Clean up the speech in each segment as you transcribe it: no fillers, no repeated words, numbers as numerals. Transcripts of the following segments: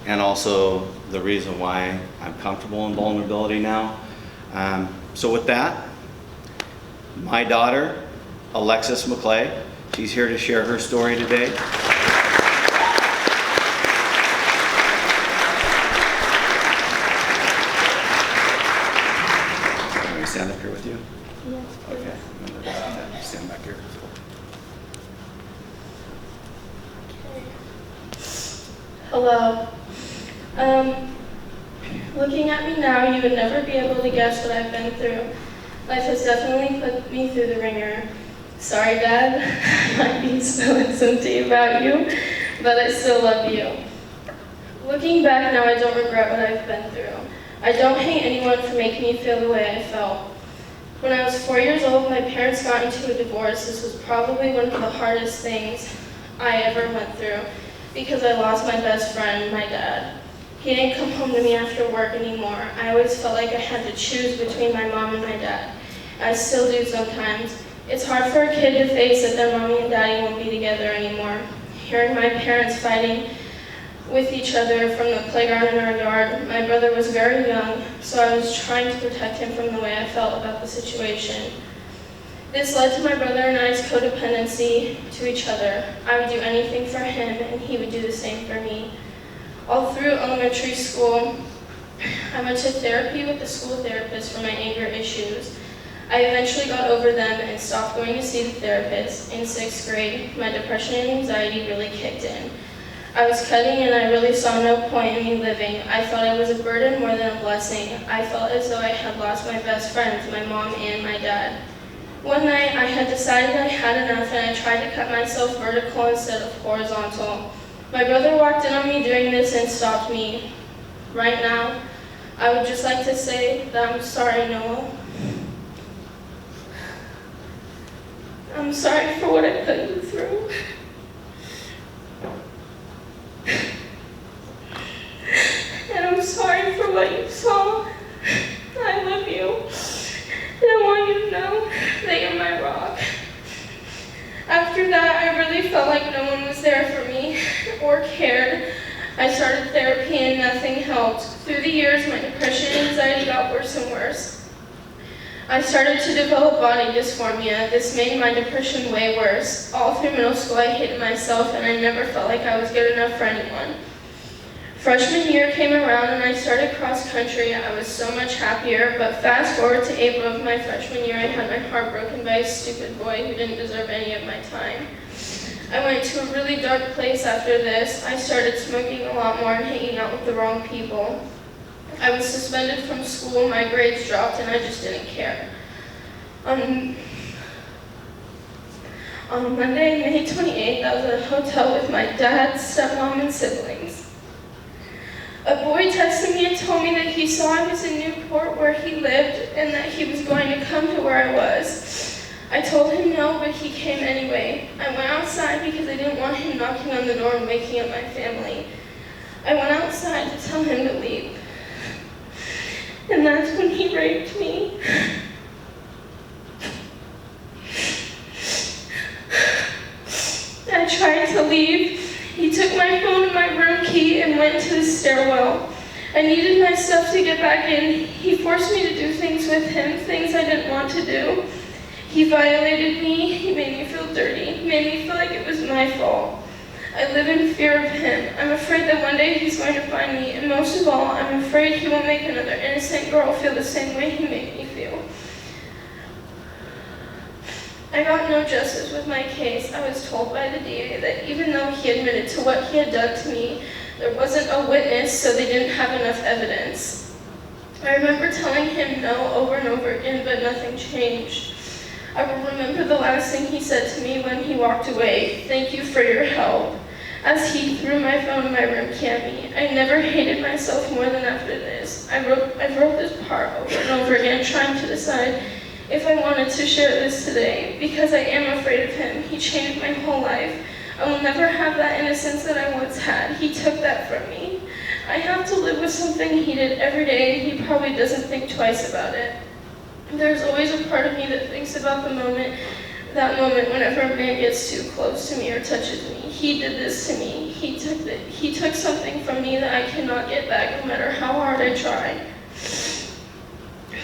and also the reason why I'm comfortable in vulnerability now. So with that, my daughter, Alexis McClay, she's here to share her story today. Can we stand up here with you? Yes, please. Okay, stand back here. Hello. Looking at me now, you would never be able to guess what I've been through. Life has definitely put me through the ringer. Sorry, Dad, I might be spilling some tea about you, but I still love you. Looking back now, I don't regret what I've been through. I don't hate anyone for making me feel the way I felt. When I was 4 years old, my parents got into a divorce. This was probably one of the hardest things I ever went through because I lost my best friend, my dad. He didn't come home to me after work anymore. I always felt like I had to choose between my mom and my dad. I still do sometimes. It's hard for a kid to face that their mommy and daddy won't be together anymore. Hearing my parents fighting with each other from the playground in our yard, my brother was very young, so I was trying to protect him from the way I felt about the situation. This led to my brother and I's codependency to each other. I would do anything for him, and he would do the same for me. All through elementary school, I went to therapy with the school therapist for my anger issues. I eventually got over them and stopped going to see the therapist. In 6th grade, my depression and anxiety really kicked in. I was cutting and I really saw no point in me living. I thought I was a burden more than a blessing. I felt as though I had lost my best friends, my mom and my dad. One night, I had decided I had enough and I tried to cut myself vertical instead of horizontal. My brother walked in on me doing this and stopped me. Right now, I would just like to say that I'm sorry, Noah. I'm sorry for what I put you through. And I'm sorry for what you saw. I love you. And I want you to know that you're my rock. After that, I really felt like no one was there for me or cared. I started therapy and nothing helped. Through the years, my depression and anxiety got worse and worse. I started to develop body dysphoria. This made my depression way worse. All through middle school, I hated myself and I never felt like I was good enough for anyone. Freshman year came around and I started cross country. I was so much happier, but fast forward to April of my freshman year, I had my heart broken by a stupid boy who didn't deserve any of my time. I went to a really dark place after this. I started smoking a lot more and hanging out with the wrong people. I was suspended from school, my grades dropped, and I just didn't care. On Monday, May 28th, I was at a hotel with my dad, stepmom, and siblings. A boy texted me and told me that he saw I was in Newport where he lived and that he was going to come to where I was. I told him no, but he came anyway. I went outside because I didn't want him knocking on the door and waking up my family. I went outside to tell him to leave. And that's when he raped me. I tried to leave. He took my phone and my room key and went to the stairwell. I needed my stuff to get back in. He forced me to do things with him, things I didn't want to do. He violated me. He made me feel dirty. Made me feel like it was my fault. I live in fear of him. I'm afraid that one day he's going to find me, and most of all, I'm afraid he will make another innocent girl feel the same way he made me feel. I got no justice with my case. I was told by the DA that even though he admitted to what he had done to me, there wasn't a witness, so they didn't have enough evidence. I remember telling him no over and over again, but nothing changed. I will remember the last thing he said to me when he walked away. "Thank you for your help." As he threw my phone in my room key at me. I never hated myself more than after this. I wrote this part over and over again, trying to decide if I wanted to share this today, because I am afraid of him. He changed my whole life. I will never have that innocence that I once had. He took that from me. I have to live with something he did every day, and he probably doesn't think twice about it. There's always a part of me that thinks about that moment whenever a man gets too close to me or touches me. He did this to me. He took something from me that I cannot get back no matter how hard I try.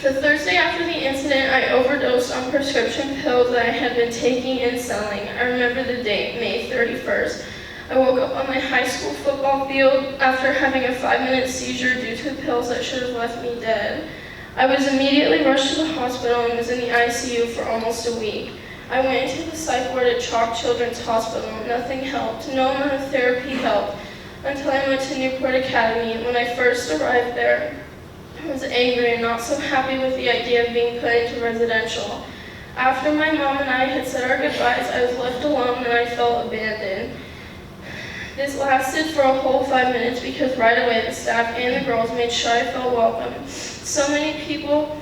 The Thursday after the incident, I overdosed on prescription pills that I had been taking and selling. I remember the date, May 31st. I woke up on my high school football field after having a 5-minute seizure due to pills that should have left me dead. I was immediately rushed to the hospital and was in the ICU for almost a week. I went into the psych ward at Chalk Children's Hospital. Nothing helped. No amount of therapy helped until I went to Newport Academy. When I first arrived there, I was angry and not so happy with the idea of being put into residential. After my mom and I had said our goodbyes, I was left alone and I felt abandoned. This lasted for a whole 5 minutes because right away the staff and the girls made sure I felt welcome. So many people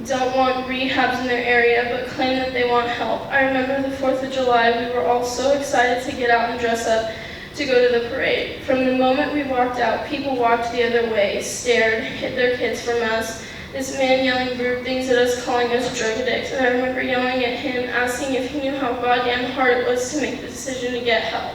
don't want rehabs in their area but claim that they want help. I remember the 4th of July, we were all so excited to get out and dress up to go to the parade. From the moment we walked out, people walked the other way, stared, hid their kids from us. This man yelling rude things at us, calling us drug addicts, and I remember yelling at him, asking if he knew how goddamn hard it was to make the decision to get help,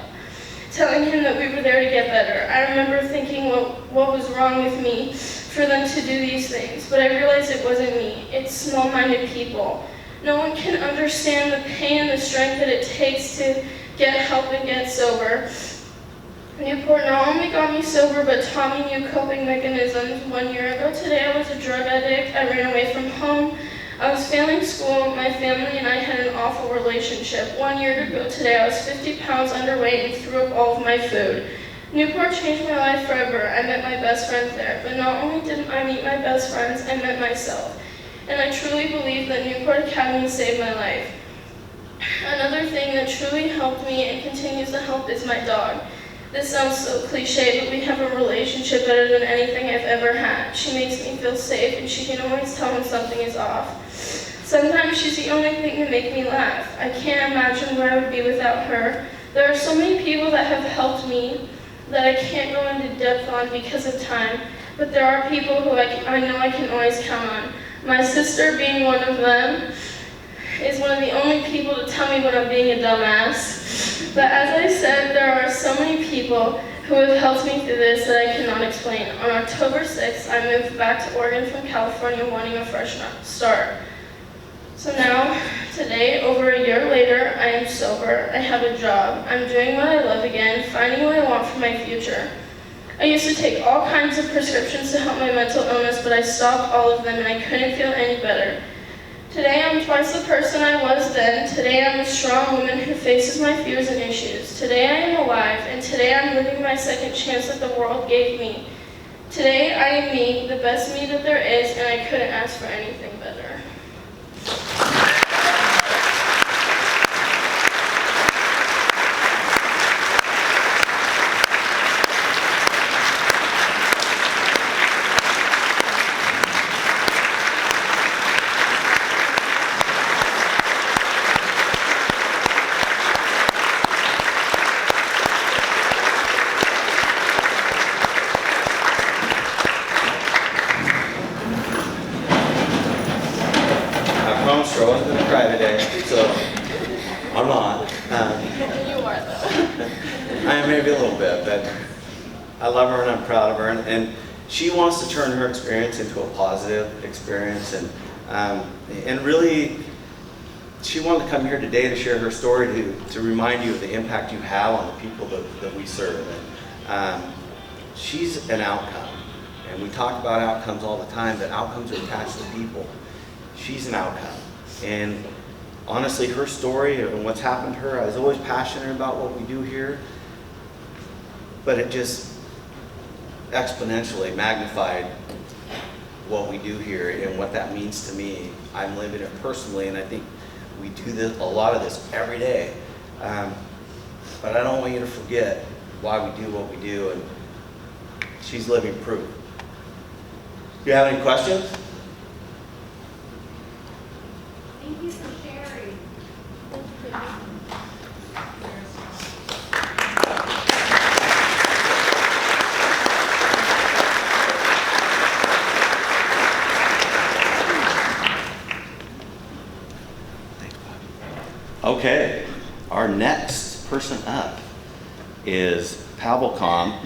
telling him that we were there to get better. I remember thinking what was wrong with me for them to do these things, but I realized it wasn't me. It's small-minded people. No one can understand the pain and the strength that it takes to get help and get sober. Newport not only got me sober, but taught me new coping mechanisms. 1 year ago today, I was a drug addict. I ran away from home. I was failing school. My family and I had an awful relationship. 1 year ago today, I was 50 pounds underweight and threw up all of my food. Newport changed my life forever. I met my best friends there. But not only did I meet my best friends, I met myself. And I truly believe that Newport Academy saved my life. Another thing that truly helped me and continues to help is my dog. This sounds so cliche, but we have a relationship better than anything I've ever had. She makes me feel safe, and she can always tell when something is off. Sometimes she's the only thing to make me laugh. I can't imagine where I would be without her. There are so many people that have helped me that I can't go into depth on because of time, but there are people who I know I can always count on. My sister, being one of them, is one of the only people to tell me when I'm being a dumbass. But as I said, there are so many people who have helped me through this that I cannot explain. On October 6th, I moved back to Oregon from California wanting a fresh start. So now, today, over a year later, I am sober, I have a job, I'm doing what I love again, finding what I want for my future. I used to take all kinds of prescriptions to help my mental illness, but I stopped all of them and I couldn't feel any better. Today I'm twice the person I was then. Today I'm a strong woman who faces my fears and issues. Today I am alive, and today I'm living my second chance that the world gave me. Today I am me, the best me that there is, and I couldn't ask for anything better. I wasn't going to cry today, so I'm not. You are, though. I am maybe a little bit, but I love her and I'm proud of her. And she wants to turn her experience into a positive experience. And really, she wanted to come here today to share her story, to remind you of the impact you have on the people that we serve. And she's an outcome. And we talk about outcomes all the time, but outcomes are attached to people. She's an outcome. And honestly, her story and what's happened to her, I was always passionate about what we do here, but it just exponentially magnified what we do here and what that means to me. I'm living it personally, and I think we do a lot of this every day. But I don't want you to forget why we do what we do, and she's living proof. Do you have any questions? Thank you for sharing. Okay, our next person up is Pavelcom.